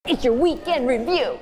It's your weekend review.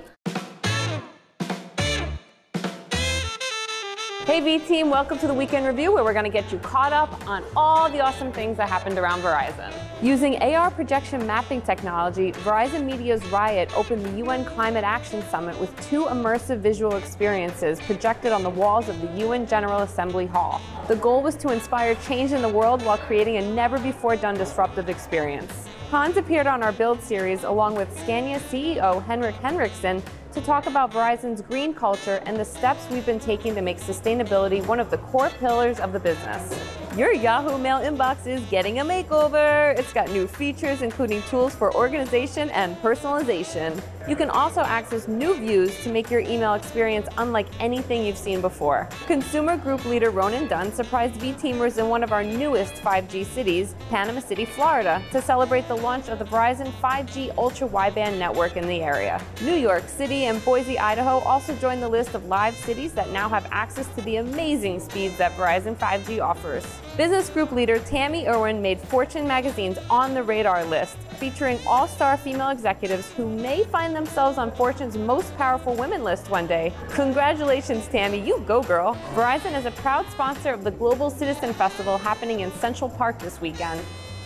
Hey V-Team, welcome to the Weekend Review, where we're going to get you caught up on all the awesome things that happened around Verizon. Using AR projection mapping technology, Verizon Media's Riot opened the UN Climate Action Summit with 2 immersive visual experiences projected on the walls of the UN General Assembly Hall. The goal was to inspire change in the world while creating a never-before-done disruptive experience. Hans appeared on our Build series along with Scania CEO Henrik Henriksson to talk about Verizon's green culture and the steps we've been taking to make sustainability one of the core pillars of the business. Your Yahoo Mail inbox is getting a makeover. It's got new features, including tools for organization and personalization. You can also access new views to make your email experience unlike anything you've seen before. Consumer Group leader Ronan Dunn surprised V-Teamers in one of our newest 5G cities, Panama City, Florida, to celebrate the launch of the Verizon 5G Ultra Wideband network in the area. New York City and Boise, Idaho also joined the list of live cities that now have access to the amazing speeds that Verizon 5G offers. Business Group leader Tami Erwin made Fortune magazine's On the Radar list, featuring all-star female executives who may find themselves on Fortune's Most Powerful Women list one day. Congratulations, Tami, you go girl! Verizon is a proud sponsor of the Global Citizen Festival happening in Central Park this weekend.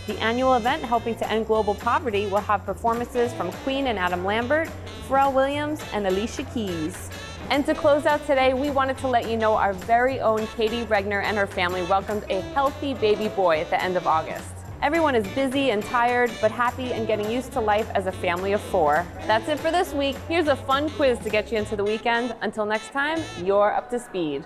The annual event helping to end global poverty will have performances from Queen and Adam Lambert, Pharrell Williams, and Alicia Keys. And to close out today, we wanted to let you know our very own Katie Regner and her family welcomed a healthy baby boy at the end of August. Everyone is busy and tired, but happy and getting used to life as a family of 4. That's it for this week. Here's a fun quiz to get you into the weekend. Until next time, you're up to speed.